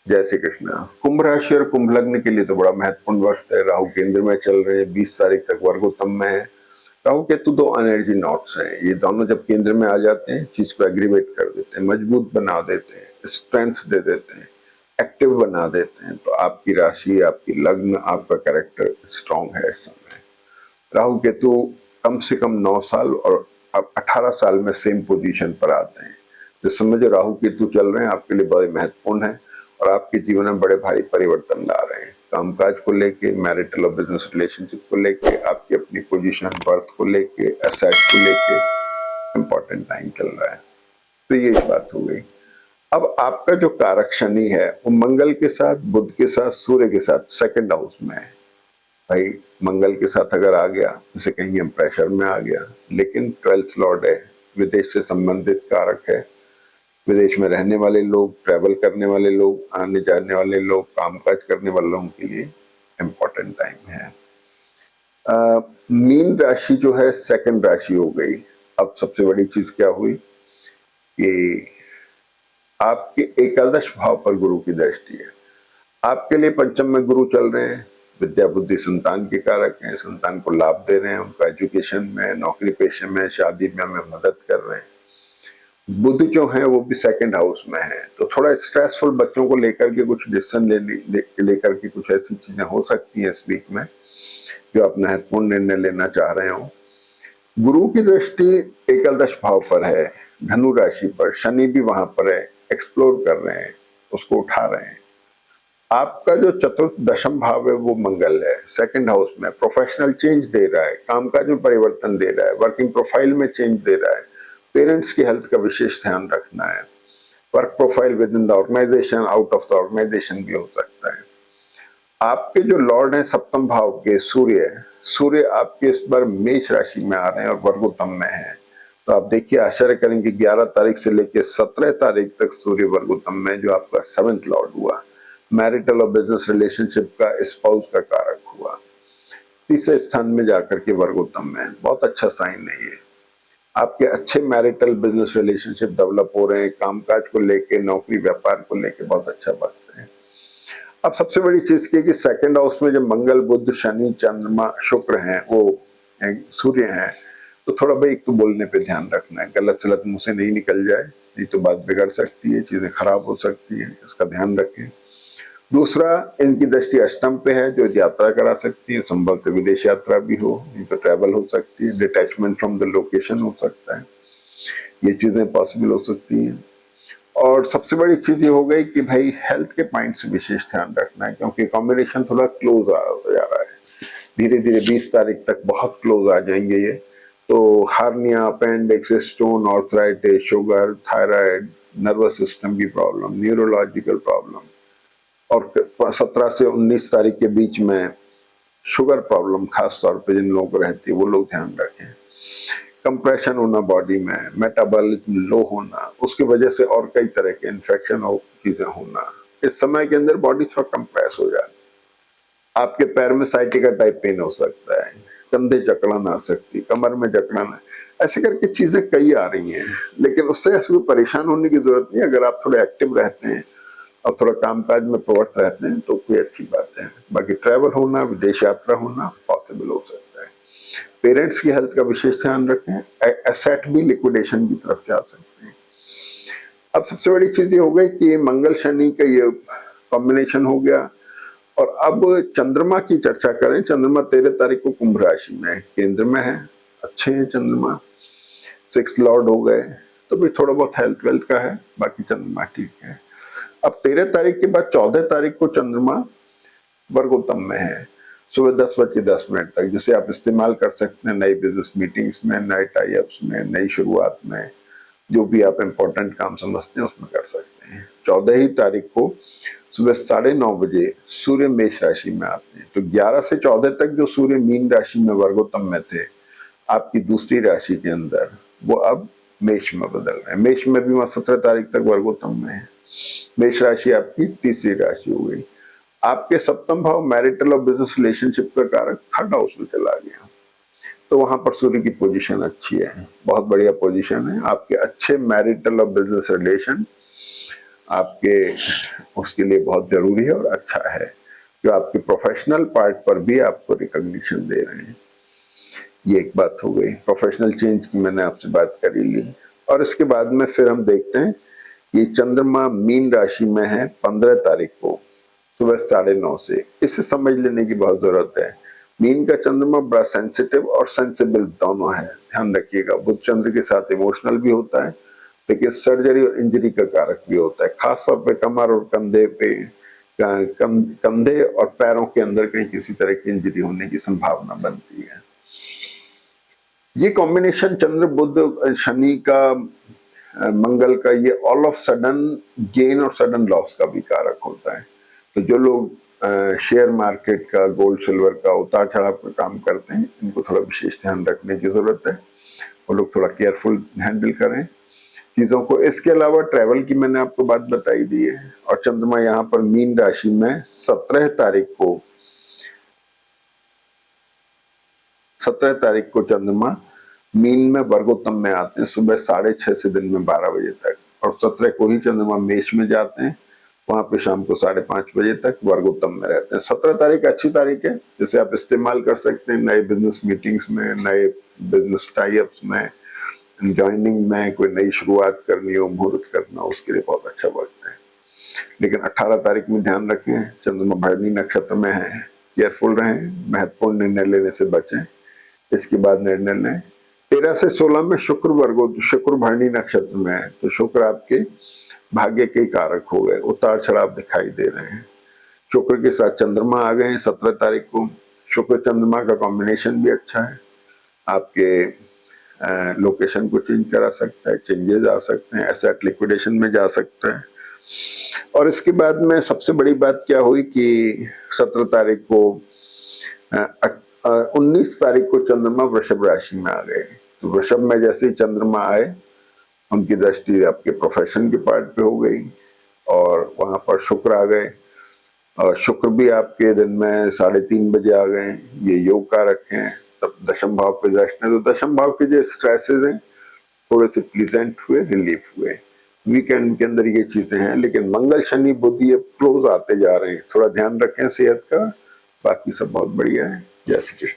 जय श्री कृष्ण। कुंभ राशि और कुंभ लग्न के लिए तो बड़ा महत्वपूर्ण वक्त है। राहु केंद्र में चल रहे हैं, 20 तारीख तक वर्गोत्तम में है। राहु केतु दो एनर्जी नॉट्स हैं। ये दोनों जब केंद्र में आ जाते हैं, चीज को एग्रीवेट कर देते हैं, मजबूत बना देते हैं, स्ट्रेंथ दे देते हैं, एक्टिव बना देते हैं। तो आपकी राशि, आपकी लग्न, आपका कैरेक्टर स्ट्रांग है इस समय। राहु केतु कम से कम 9 साल और अब 18 साल में सेम पोजीशन पर आते हैं। जिस समय जो राहु केतु चल रहे हैं आपके लिए बड़े महत्वपूर्ण है और आपके जीवन में बड़े भारी परिवर्तन ला रहे हैं। कामकाज को लेके, मैरिटल और बिजनेस रिलेशनशिप को लेके, आपकी अपनी पोजीशन, बर्थ को लेके, एसेट को लेके इम्पोर्टेंट टाइम चल रहा है। तो ये बात हो गई। अब आपका जो कारक शनि है वो मंगल के साथ, बुध के साथ, सूर्य के साथ सेकंड हाउस में है। भाई मंगल के साथ अगर आ गया, जैसे कहेंगे हम प्रेशर में आ गया, लेकिन 12th लॉर्ड है, विदेश से संबंधित कारक है। विदेश में रहने वाले लोग, ट्रैवल करने वाले लोग, आने जाने वाले लोग, कामकाज करने वाले लोगों के लिए इम्पोर्टेंट टाइम है। मीन राशि जो है सेकंड राशि हो गई। अब सबसे बड़ी चीज क्या हुई कि आपके एकादश भाव पर गुरु की दृष्टि है। आपके लिए पंचम में गुरु चल रहे हैं। विद्या बुद्धि संतान के कारक हैं, संतान को लाभ दे रहे हैं, उनका एजुकेशन में, नौकरी पेशे में, शादी में हमें मदद कर रहे हैं। बुध जो है वो भी सेकंड हाउस में है, तो थोड़ा स्ट्रेसफुल बच्चों को लेकर के कुछ डिसीजन लेकर के कुछ ऐसी चीजें हो सकती हैं इस वीक में जो आप महत्वपूर्ण निर्णय लेना चाह रहे हो। गुरु की दृष्टि एकादश भाव पर है, धनु राशि पर, शनि भी वहां पर है, एक्सप्लोर कर रहे हैं, उसको उठा रहे हैं। आपका जो चतुर्थ दशम भाव है वो मंगल है, सेकंड हाउस में, प्रोफेशनल चेंज दे रहा है, कामकाज में परिवर्तन दे रहा है, वर्किंग प्रोफाइल में चेंज दे रहा है। पेरेंट्स की हेल्थ का विशेष ध्यान रखना है। Work profile within the organisation, out of the organisation भी हो सकता है। आपके जो लॉर्ड हैं सप्तम भाव के, सूर्य आपके इस बार मेष राशि में आ रहे हैं और वर्गोत्तम में है। तो आप देखिए, आश्चर्य करेंगे, 11 तारीख से लेकर 17 तारीख तक सूर्य वर्गोत्तम में, जो आपका 7th लॉर्ड हुआ, मैरिटल और बिजनेस रिलेशनशिप का, स्पाउस का कारक हुआ, तीसरे स्थान में जाकर के वर्गोत्तम में। बहुत अच्छा साइन है ये। आपके अच्छे मैरिटल बिजनेस रिलेशनशिप डेवलप हो रहे हैं, कामकाज को लेके, नौकरी व्यापार को लेके बहुत अच्छा वक्त है। अब सबसे बड़ी चीज की कि सेकंड हाउस में जब मंगल, बुध, शनि, चंद्रमा, शुक्र हैं, वो सूर्य हैं, तो थोड़ा भाई एक तो बोलने पे ध्यान रखना है, गलत सलत मुंह से नहीं निकल जाए, नहीं तो बात बिगड़ सकती है, चीजें खराब हो सकती है, इसका ध्यान रखें। दूसरा, इनकी दृष्टि अष्टम पे है जो यात्रा करा सकती है, संभवतः विदेश यात्रा भी हो, नहीं तो ट्रैवल हो सकती है, डिटैचमेंट फ्रॉम द लोकेशन हो सकता है, ये चीजें पॉसिबल हो सकती हैं। और सबसे बड़ी चीज ये हो गई कि भाई हेल्थ के पॉइंट से विशेष ध्यान रखना है, क्योंकि कॉम्बिनेशन थोड़ा क्लोज जा रहा है। धीरे धीरे 20 तारीख तक बहुत क्लोज आ जाएंगे ये। तो hernia, appendix, stone, arthritis, sugar, thyroid, nervous system की प्रॉब्लम, न्यूरोलॉजिकल प्रॉब्लम, और 17 से 19 तारीख के बीच में शुगर प्रॉब्लम खास तौर पे जिन लोगों को रहती है वो लोग ध्यान रखें। कंप्रेशन होना बॉडी में, मेटाबॉलिज्म लो होना, उसकी वजह से और कई तरह के इन्फेक्शन और चीजें होना, इस समय के अंदर बॉडी थोड़ा कंप्रेस हो जाती है। आपके पैर में साइटिका टाइप पेन हो सकता है, कंधे जकड़न आ सकती, कमर में जकड़न, ऐसे करके चीजें कई आ रही हैं। लेकिन उससे ऐसे कोई परेशान होने की जरूरत नहीं। अगर आप थोड़े एक्टिव रहते हैं और थोड़ा कामकाज में प्रवृत्त रहते हैं तो कोई अच्छी बात है। बाकी ट्रैवल होना, विदेश यात्रा होना पॉसिबल हो सकता है। पेरेंट्स की हेल्थ का विशेष ध्यान रखें। एसेट भी लिक्विडेशन की तरफ जा सकते हैं। अब सबसे बड़ी चीज ये हो गई कि मंगल शनि का ये कॉम्बिनेशन हो गया। और अब चंद्रमा की चर्चा करें। चंद्रमा 13 तारीख को कुंभ राशि में केंद्र में है, अच्छे हैं चंद्रमा, 6th लॉर्ड हो गए, तो भी थोड़ा बहुत हेल्थ वेल्थ का है, बाकी चंद्रमा ठीक है। अब 13 तारीख के बाद 14 तारीख को चंद्रमा वर्गोत्तम में है, सुबह 10:10 तक, जिसे आप इस्तेमाल कर सकते हैं नई बिजनेस मीटिंग्स में, नए टाई अप्स में, नई शुरुआत में, जो भी आप इम्पोर्टेंट काम समझते हैं उसमें कर सकते हैं। 14 ही तारीख को सुबह 9:30 बजे सूर्य मेष राशि में आते हैं। तो 11 से 14 तक जो सूर्य मीन राशि में वर्गोत्तम में थे, आपकी दूसरी राशि के अंदर, वो अब मेष में बदल रहे हैं। मेष में भी वहां 17 तारीख तक वर्गोत्तम में है। मेष राशि आपकी तीसरी राशि हो गई। आपके सप्तम भाव मैरिटल और बिजनेस रिलेशनशिप का कारक 3rd हाउस में चला गया, तो वहां पर सूर्य की पोजीशन अच्छी है, बहुत बढ़िया पोजीशन है। आपके अच्छे मैरिटल और बिजनेस रिलेशन, आपके उसके लिए बहुत जरूरी है और अच्छा है, जो आपके प्रोफेशनल पार्ट पर भी आपको रिकॉग्निशन दे रहे हैं। ये एक बात हो गई, प्रोफेशनल चेंज की मैंने आपसे बात कर ही ली। और इसके बाद में फिर हम देखते हैं कि चंद्रमा मीन राशि में है 15 तारीख को सुबह 9:30 से। इसे समझ लेने की बहुत जरूरत है। मीन का चंद्रमा बड़ा सेंसिटिव और सेंसिबल दोनों है, ध्यान रखिएगा। बुध चंद्र के साथ इमोशनल भी होता है, लेकिन सर्जरी और इंजरी का कारक भी होता है, खासतौर पे कमर और कंधे पे, कंधे और पैरों के अंदर कहीं किसी तरह की इंजरी होने की संभावना बनती है। ये कॉम्बिनेशन चंद्र बुध शनि का मंगल का, ये ऑल ऑफ सडन गेन और सडन लॉस का भी कारक होता है। तो जो लोग शेयर मार्केट का, गोल्ड सिल्वर का उतार चढ़ाव का काम करते हैं, इनको थोड़ा विशेष ध्यान रखने की जरूरत है। वो लोग थोड़ा केयरफुल हैंडल करें चीजों को। इसके अलावा ट्रैवल की मैंने आपको बात बताई दी है। और चंद्रमा यहाँ पर मीन राशि में 17 तारीख को चंद्रमा मीन में वर्गोत्तम में आते हैं सुबह 6:30 से दिन में 12 बजे तक। और 17 को ही चंद्रमा मेष में जाते हैं, वहां पे शाम को 5:30 बजे तक वर्गोत्तम में रहते हैं। 17 तारीख अच्छी तारीख है, जिसे आप इस्तेमाल कर सकते हैं नए बिजनेस मीटिंग्स में, नए बिजनेस टाइअप्स में, ज्वाइनिंग में, कोई नई शुरुआत करनी हो, मुहूर्त करना, उसके लिए बहुत अच्छा वक्त है। लेकिन 18 तारीख में ध्यान रखें, चंद्रमा भरणी नक्षत्र में है, केयरफुल रहें, महत्वपूर्ण निर्णय लेने से बचें। इसके बाद निर्णय लें। 13 से 16 में शुक्र भरणी नक्षत्र में है, तो शुक्र आपके भाग्य के कारक हो गए, उतार चढ़ाव दिखाई दे रहे हैं। शुक्र के साथ चंद्रमा आ गए 17 तारीख को। शुक्र चंद्रमा का कॉम्बिनेशन भी अच्छा है, आपके लोकेशन को चेंज करा सकता है, चेंजेस आ सकते हैं, एसेट लिक्विडेशन में जा सकता है। और इसके बाद में सबसे बड़ी बात क्या हुई कि 17 तारीख को 19 तारीख को चंद्रमा वृषभ राशि में आ गए। तो वृषभ में जैसे ही चंद्रमा आए, उनकी दृष्टि आपके प्रोफेशन के पार्ट पे हो गई और वहां पर शुक्र आ गए। और शुक्र भी आपके दिन में 3:30 बजे आ गए। ये योग कारक हैं, सब दशम भाव पे दृष्टि है। तो दशम भाव के जो स्ट्रेसेस हैं थोड़े से प्लीजेंट हुए, रिलीफ हुए। वीकेंड के अंदर ये चीजें हैं, लेकिन मंगल शनि बुध ये क्लोज आते जा रहे हैं, थोड़ा ध्यान रखें सेहत का। बाकी सब बहुत बढ़िया है। जय श्री कृष्ण।